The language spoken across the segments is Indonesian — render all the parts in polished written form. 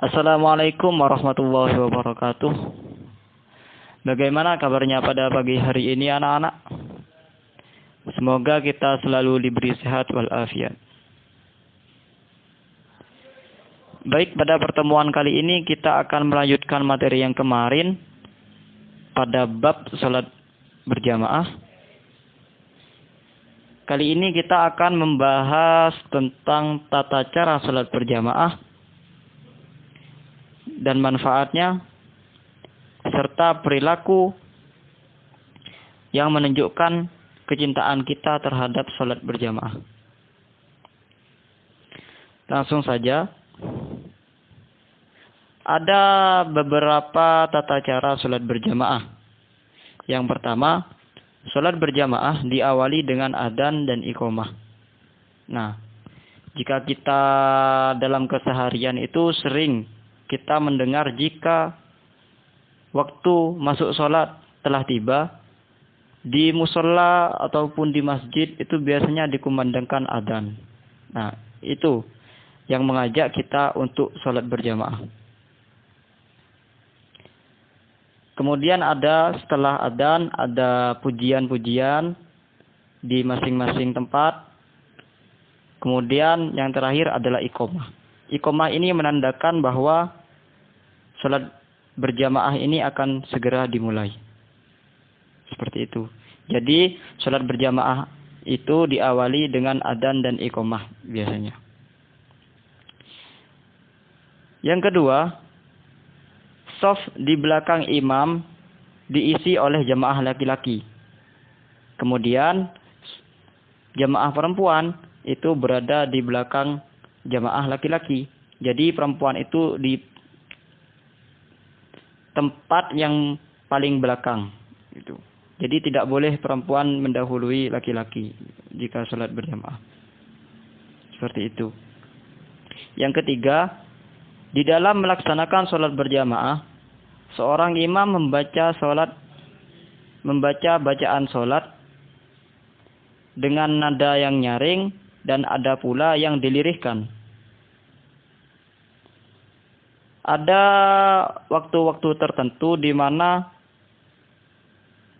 Assalamualaikum warahmatullahi wabarakatuh. Bagaimana kabarnya pada pagi hari ini anak-anak? Semoga kita selalu diberi sehat walafiat. Baik, pada pertemuan kali ini kita akan melanjutkan materi yang kemarin pada bab salat berjamaah. Kali ini kita akan membahas tentang tata cara salat berjamaah dan manfaatnya, serta perilaku yang menunjukkan kecintaan kita terhadap salat berjamaah. Langsung saja. Ada beberapa tata cara salat berjamaah. Yang pertama, salat berjamaah diawali dengan adzan dan iqamah. Nah, jika kita dalam keseharian itu sering kita mendengar jika waktu masuk salat telah tiba, di musola ataupun di masjid itu biasanya dikumandangkan adzan. Nah, itu yang mengajak kita untuk salat berjamaah. Kemudian setelah adzan ada pujian-pujian di masing-masing tempat. Kemudian yang terakhir adalah iqamah. Iqamah ini menandakan bahwa salat berjamaah ini akan segera dimulai. Seperti itu. Jadi salat berjamaah itu diawali dengan adzan dan iqamah biasanya. Yang kedua, shaf di belakang imam diisi oleh jamaah laki-laki. Kemudian jamaah perempuan itu berada di belakang jamaah laki-laki. Jadi perempuan itu di tempat yang paling belakang. Jadi tidak boleh perempuan mendahului laki-laki jika salat berjamaah. Seperti itu. Yang ketiga, di dalam melaksanakan salat berjamaah, seorang imam membaca bacaan salat dengan nada yang nyaring dan ada pula yang dilirihkan. Ada waktu-waktu tertentu di mana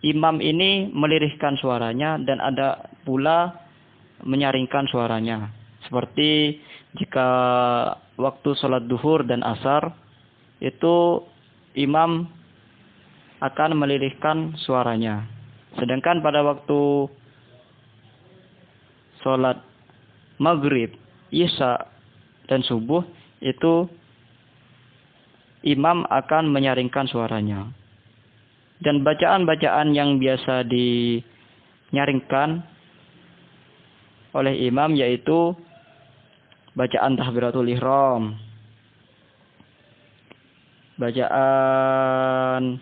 imam ini melirihkan suaranya dan ada pula menyaringkan suaranya. Seperti jika waktu sholat duhur dan asar, itu imam akan melirihkan suaranya. Sedangkan pada waktu sholat maghrib, isya, dan subuh, itu imam akan menyaringkan suaranya. Dan bacaan-bacaan yang biasa dinyaringkan oleh imam yaitu bacaan takbiratul ihram, bacaan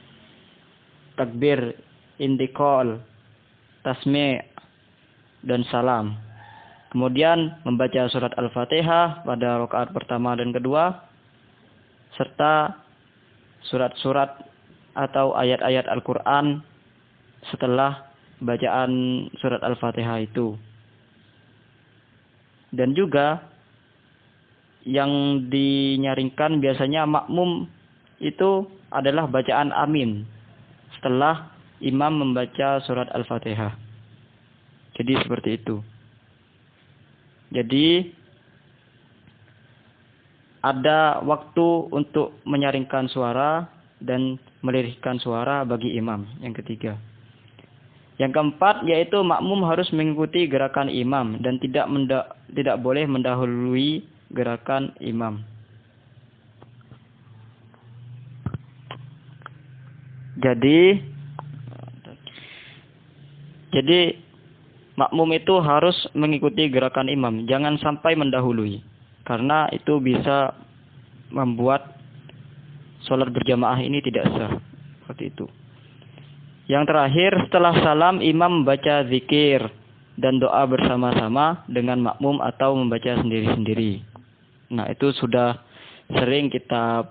takbir intiqal, tasmi' dan salam. Kemudian membaca surat Al-Fatihah pada rakaat pertama dan kedua, serta surat-surat atau ayat-ayat Al-Quran setelah bacaan surat Al-Fatihah itu. Dan juga yang dinyaringkan biasanya makmum itu adalah bacaan amin setelah imam membaca surat Al-Fatihah. Jadi seperti itu. Jadi ada waktu untuk menyaringkan suara dan melirihkan suara bagi imam. Yang ketiga. Yang keempat yaitu makmum harus mengikuti gerakan imam dan tidak boleh mendahului gerakan imam. Jadi makmum itu harus mengikuti gerakan imam, jangan sampai mendahului, karena itu bisa membuat salat berjamaah ini tidak sah. Seperti itu. Yang terakhir, setelah salam imam membaca zikir dan doa bersama-sama dengan makmum atau membaca sendiri-sendiri. Nah, itu sudah sering kita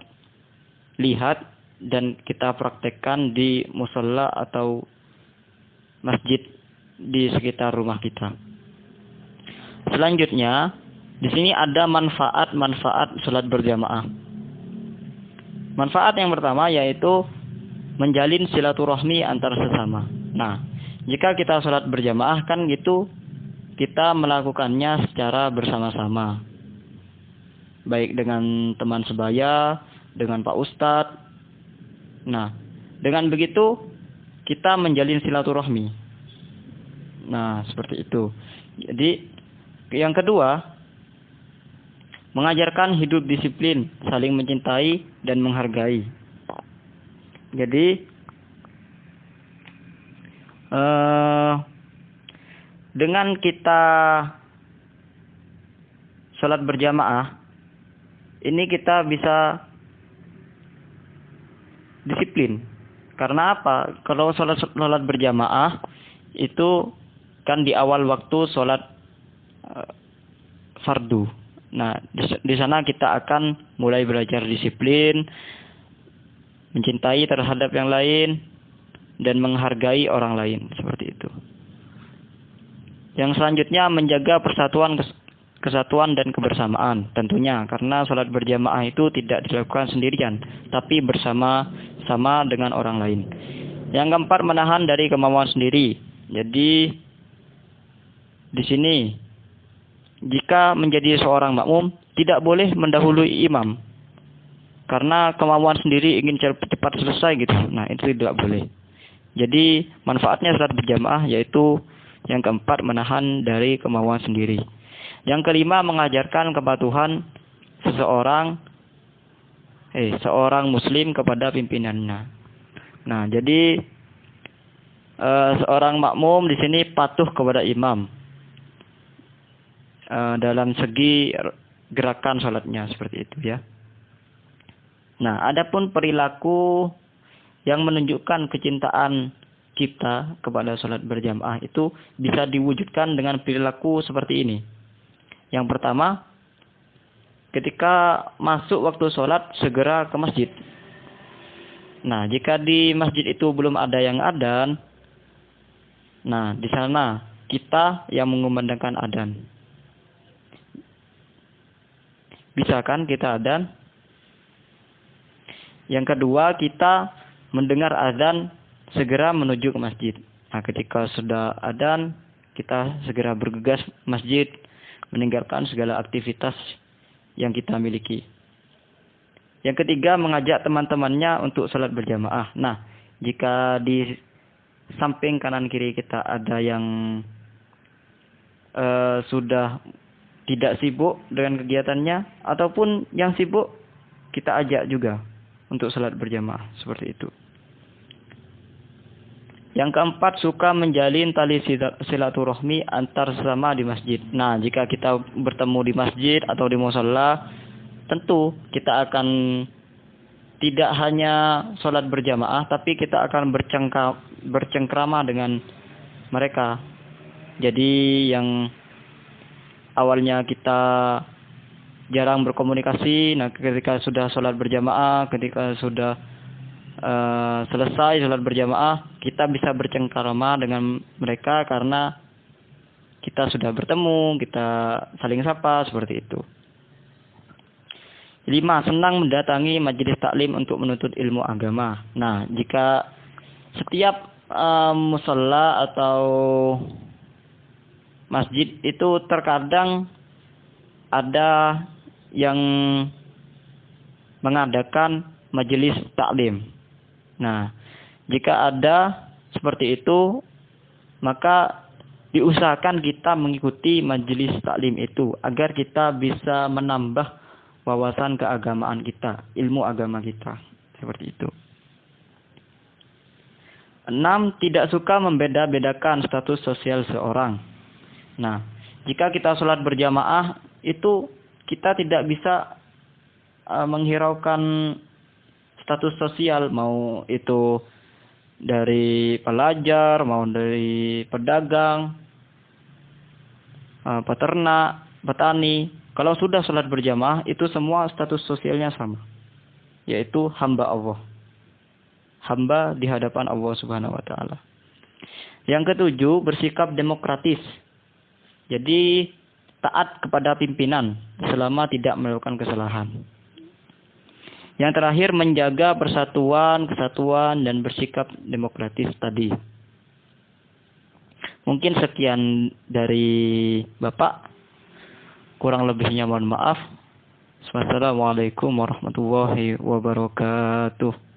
lihat dan kita praktekkan di musola atau masjid di sekitar rumah kita. Selanjutnya, di sini ada manfaat-manfaat salat berjamaah. Manfaat yang pertama yaitu menjalin silaturahmi antar sesama. Nah, jika kita sholat berjamaah kan gitu, kita melakukannya secara bersama-sama. Baik dengan teman sebaya, dengan Pak Ustadz. Nah, dengan begitu kita menjalin silaturahmi. Nah, seperti itu. Jadi, yang kedua, mengajarkan hidup disiplin, saling mencintai dan menghargai. Jadi, dengan kita sholat berjamaah, ini kita bisa disiplin. Karena apa? Kalau sholat berjamaah itu kan di awal waktu sholat fardu. Nah, di sana kita akan mulai belajar disiplin, mencintai terhadap yang lain, dan menghargai orang lain, seperti itu. Yang selanjutnya menjaga kesatuan dan kebersamaan, tentunya karena sholat berjamaah itu tidak dilakukan sendirian, tapi bersama-sama dengan orang lain. Yang keempat, menahan dari kemauan sendiri. Jadi di sini jika menjadi seorang makmum tidak boleh mendahului imam karena kemauan sendiri ingin cepat selesai gitu. Nah, itu tidak boleh. Jadi manfaatnya sholat berjamaah yaitu yang keempat, menahan dari kemauan sendiri. Yang kelima, mengajarkan kepatuhan seorang muslim kepada pimpinannya. Nah, jadi seorang makmum di sini patuh kepada imam dalam segi gerakan sholatnya, seperti itu ya. Nah, adapun perilaku yang menunjukkan kecintaan kita kepada sholat berjamaah itu bisa diwujudkan dengan perilaku seperti ini. Yang pertama, ketika masuk waktu sholat segera ke masjid. Nah, jika di masjid itu belum ada yang adzan, nah di sana kita yang mengumandangkan adzan. Bisa kan kita adzan? Yang kedua, kita mendengar adzan segera menuju ke masjid. Nah, ketika sudah adzan, kita segera bergegas masjid, meninggalkan segala aktivitas yang kita miliki. Yang ketiga, mengajak teman-temannya untuk sholat berjamaah. Nah, jika di samping kanan kiri kita ada yang sudah tidak sibuk dengan kegiatannya, ataupun yang sibuk, kita ajak juga untuk sholat berjamaah, seperti itu. Yang keempat, suka menjalin tali silaturahmi antar sesama di masjid. Nah, jika kita bertemu di masjid atau di mushola, tentu kita akan tidak hanya sholat berjamaah, tapi kita akan bercengkrama dengan mereka. Jadi yang awalnya kita jarang berkomunikasi, nah ketika sudah sholat berjamaah, ketika sudah selesai sholat berjamaah, kita bisa bercengkrama dengan mereka karena kita sudah bertemu, kita saling sapa, seperti itu. 5. Senang mendatangi majelis taklim untuk menuntut ilmu agama. Nah, jika setiap mushola atau masjid itu terkadang ada yang mengadakan majelis taklim. Nah, jika ada seperti itu, maka diusahakan kita mengikuti majelis taklim itu agar kita bisa menambah wawasan keagamaan kita, ilmu agama kita, seperti itu. 6. Tidak suka membeda-bedakan status sosial seorang. Nah, jika kita sholat berjamaah itu kita tidak bisa menghiraukan status sosial, mau itu dari pelajar, mau dari pedagang, peternak, petani. Kalau sudah sholat berjamaah, itu semua status sosialnya sama, yaitu hamba Allah. Hamba di hadapan Allah Subhanahu wa Ta'ala. Yang ketujuh, bersikap demokratis. Jadi taat kepada pimpinan selama tidak melakukan kesalahan. Yang terakhir, menjaga persatuan, kesatuan, dan bersikap demokratis tadi. Mungkin sekian dari Bapak. Kurang lebihnya mohon maaf. Wassalamualaikum warahmatullahi wabarakatuh.